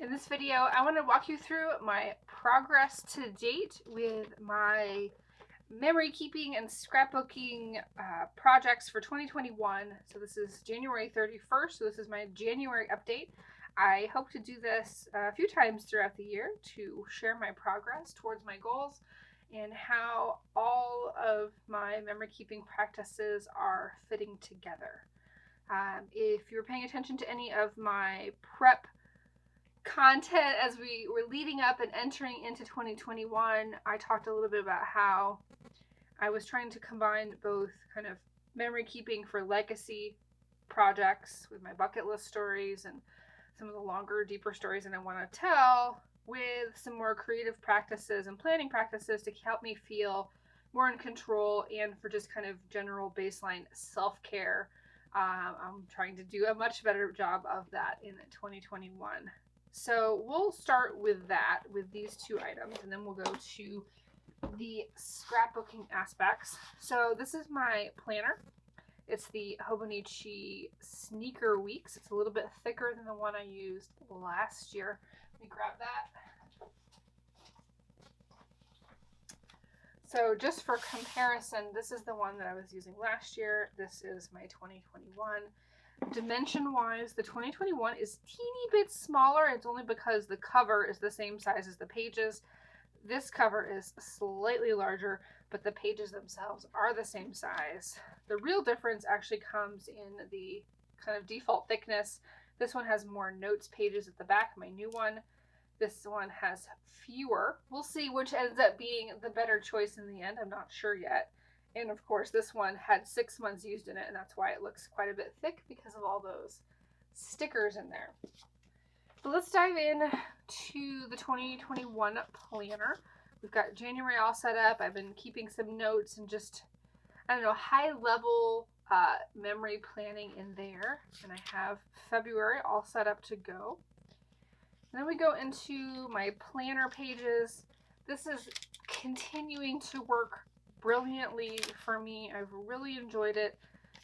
In this video, I want to walk you through my progress to date with my memory keeping and scrapbooking projects for 2021. So this is January 31st, so this is my January update. I hope to do this a few times throughout the year to share my progress towards my goals and how all of my memory keeping practices are fitting together. If you're paying attention to any of my prep content as we were leading up and entering into 2021, I talked a little bit about how I was trying to combine both kind of memory keeping for legacy projects with my bucket list stories and some of the longer, deeper stories that I want to tell with some more creative practices and planning practices to help me feel more in control and for just kind of general baseline self-care. I'm trying to do a much better job of that in 2021. So we'll start with that, with these two items, and then we'll go to the scrapbooking aspects. So this is my planner. It's the Hobonichi Sneaker Weeks. It's a little bit thicker than the one I used last year. Let me grab that. So just for comparison, this is the one that I was using last year. This is my 2021. Dimension-wise, the 2021 is teeny bit smaller. It's only because the cover is the same size as the pages. This cover is slightly larger, but the pages themselves are the same size. The real difference actually comes in the kind of default thickness. This one has more notes pages at the back, my new one. This one has fewer. We'll see which ends up being the better choice in the end. I'm not sure yet. And of course, this one had 6 months used in it, and that's why it looks quite a bit thick because of all those stickers in there. So let's dive in to the 2021 planner. We've got January all set up. I've been keeping some notes and just, high level memory planning in there. And I have February all set up to go. And then we go into my planner pages. This is continuing to work brilliantly for me. I've really enjoyed it.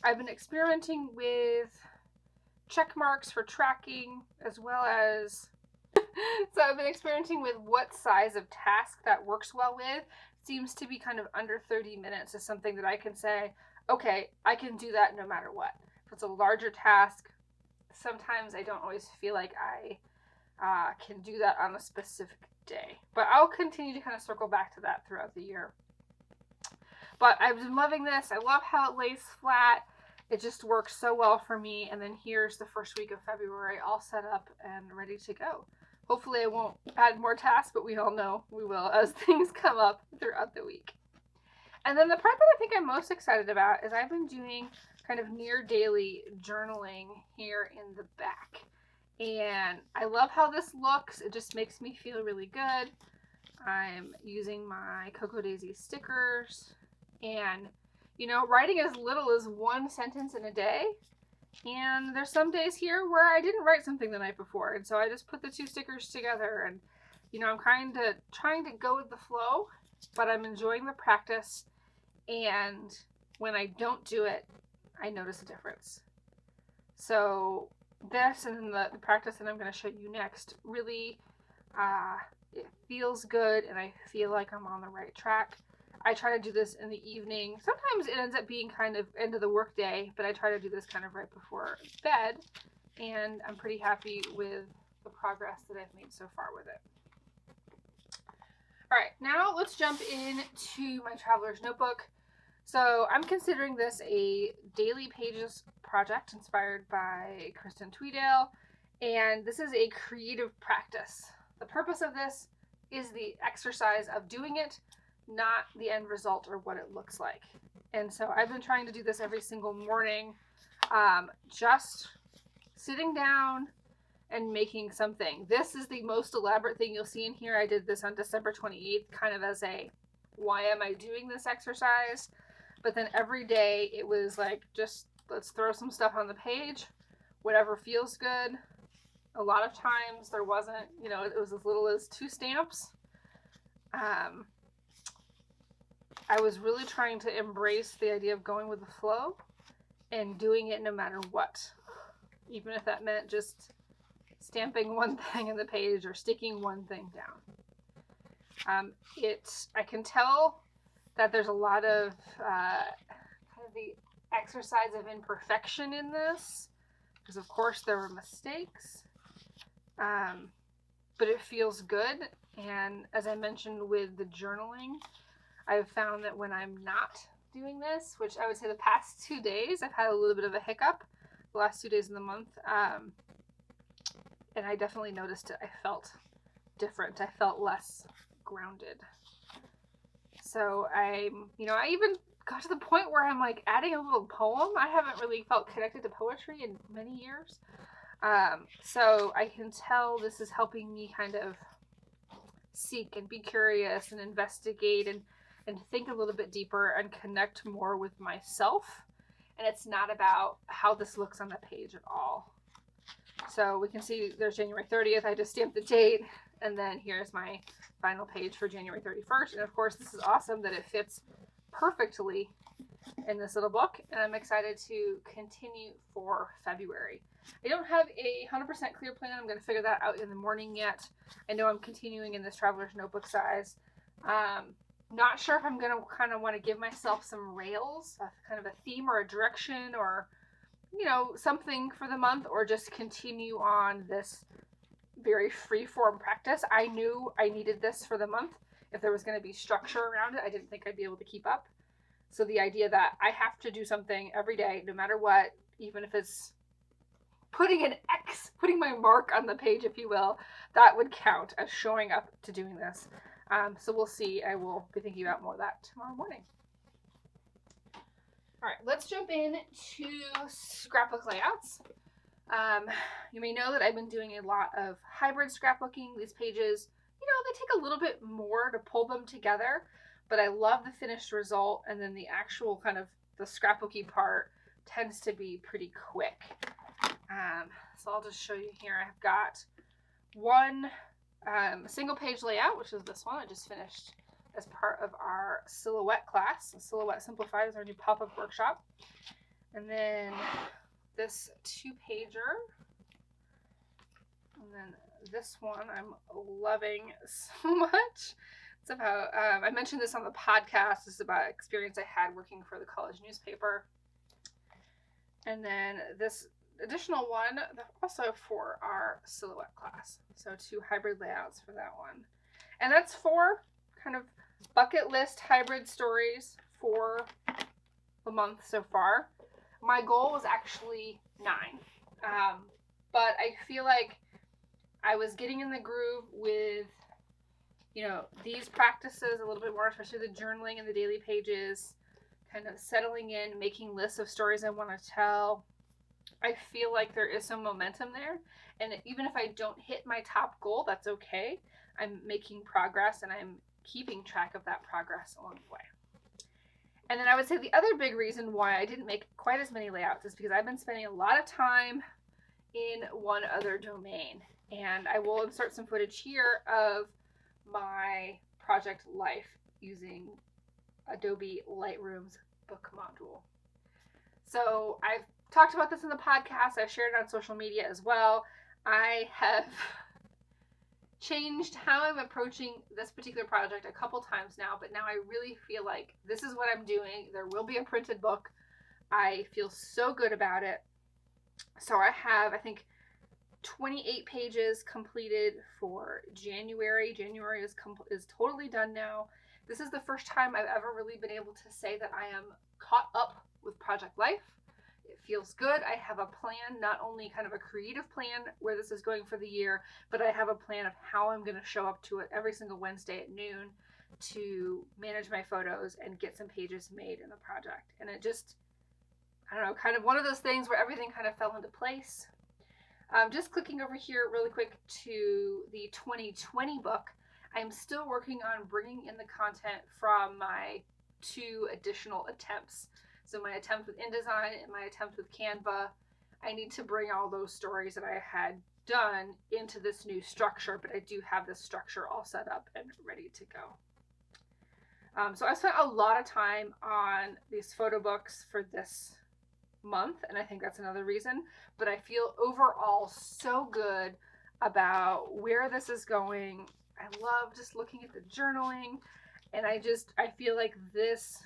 I've been experimenting with check marks for tracking as well as so I've been experimenting with what size of task that works well with. Seems to be kind of under 30 minutes is something that I can say, okay, I can do that no matter what. If it's a larger task, sometimes I don't always feel like I can do that on a specific day. But I'll continue to kind of circle back to that throughout the year. But I've been loving this. I love how it lays flat. It just works so well for me. And then here's the first week of February all set up and ready to go. Hopefully I won't add more tasks, but we all know we will as things come up throughout the week. And then the part that I think I'm most excited about is I've been doing kind of near daily journaling here in the back. And I love how this looks. It just makes me feel really good. I'm using my Cocoa Daisy stickers. And, writing as little as one sentence in a day. And there's some days here where I didn't write something the night before. And so I just put the two stickers together. And, I'm kind of trying to go with the flow. But I'm enjoying the practice. And when I don't do it, I notice a difference. So this and then the practice that I'm going to show you next really, it feels good. And I feel like I'm on the right track. I try to do this in the evening. Sometimes it ends up being kind of end of the work day, but I try to do this kind of right before bed. And I'm pretty happy with the progress that I've made so far with it. All right, now let's jump into my Traveler's Notebook. So I'm considering this a daily pages project inspired by Kristen Tweedale. And this is a creative practice. The purpose of this is the exercise of doing it, not the end result or what it looks like. And so I've been trying to do this every single morning, just sitting down and making something. This is the most elaborate thing you'll see in here. I did this on December 28th, kind of as a, why am I doing this exercise? But then every day it was like, just let's throw some stuff on the page, whatever feels good. A lot of times there wasn't, it was as little as 2 stamps. I was really trying to embrace the idea of going with the flow and doing it no matter what. Even if that meant just stamping one thing on the page or sticking one thing down. I can tell that there's a lot of kind of the exercise of imperfection in this, because of course there were mistakes, but it feels good. And as I mentioned with the journaling, I've found that when I'm not doing this, which I would say the past 2 days, I've had a little bit of a hiccup the last 2 days of the month, and I definitely noticed it. I felt different. I felt less grounded. So I even got to the point where I'm like adding a little poem. I haven't really felt connected to poetry in many years. So I can tell this is helping me kind of seek and be curious and investigate and think a little bit deeper and connect more with myself. And it's not about how this looks on the page at all. So we can see there's January 30th. I just stamped the date. And then here's my final page for January 31st. And of course, this is awesome that it fits perfectly in this little book. And I'm excited to continue for February. I don't have a 100% clear plan. I'm going to figure that out in the morning yet. I know I'm continuing in this Traveler's Notebook size. Not sure if I'm going to kind of want to give myself some rails, kind of a theme or a direction or, something for the month, or just continue on this very free-form practice. I knew I needed this for the month. If there was going to be structure around it, I didn't think I'd be able to keep up. So the idea that I have to do something every day, no matter what, even if it's putting an X, putting my mark on the page, if you will, that would count as showing up to doing this. So we'll see. I will be thinking about more of that tomorrow morning. All right, let's jump in to scrapbook layouts. You may know that I've been doing a lot of hybrid scrapbooking. These pages, they take a little bit more to pull them together, but I love the finished result. And then the actual kind of the scrapbooky part tends to be pretty quick. So I'll just show you here. I've got one single page layout, which is this one I just finished as part of our silhouette class. Silhouette Simplified is our new pop-up workshop. And then this 2-pager. And then this one I'm loving so much. It's about, I mentioned this on the podcast. This is about experience I had working for the college newspaper. And then this additional one also for our silhouette class. So 2 hybrid layouts for that one. And that's 4 kind of bucket list hybrid stories for the month so far. My goal was actually 9. But I feel like I was getting in the groove with, these practices a little bit more, especially the journaling and the daily pages, kind of settling in, making lists of stories I want to tell. I feel like there is some momentum there. And even if I don't hit my top goal, that's okay. I'm making progress and I'm keeping track of that progress along the way. And then I would say the other big reason why I didn't make quite as many layouts is because I've been spending a lot of time in one other domain. And I will insert some footage here of my project life using Adobe Lightroom's book module. So I've talked about this in the podcast. I've shared it on social media as well. I have changed how I'm approaching this particular project a couple times now, but now I really feel like this is what I'm doing. There will be a printed book. I feel so good about it. So I have, I think, 28 pages completed for January. January is totally done now. This is the first time I've ever really been able to say that I am caught up with project life. It feels good. I have a plan, not only kind of a creative plan where this is going for the year, but I have a plan of how I'm going to show up to it every single Wednesday at noon to manage my photos and get some pages made in the project. And it just, I don't know, kind of one of those things where everything kind of fell into place. Just clicking over here really quick to the 2020 book, I'm still working on bringing in the content from my 2 additional attempts. So my attempt with InDesign and my attempt with Canva, I need to bring all those stories that I had done into this new structure, but I do have this structure all set up and ready to go. So I spent a lot of time on these photo books for this month, and I think that's another reason, but I feel overall so good about where this is going. I love just looking at the journaling, and I feel like this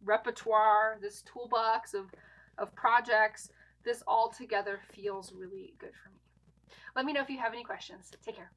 repertoire, this toolbox of projects, this all together feels really good for me. Let me know if you have any questions. Take care.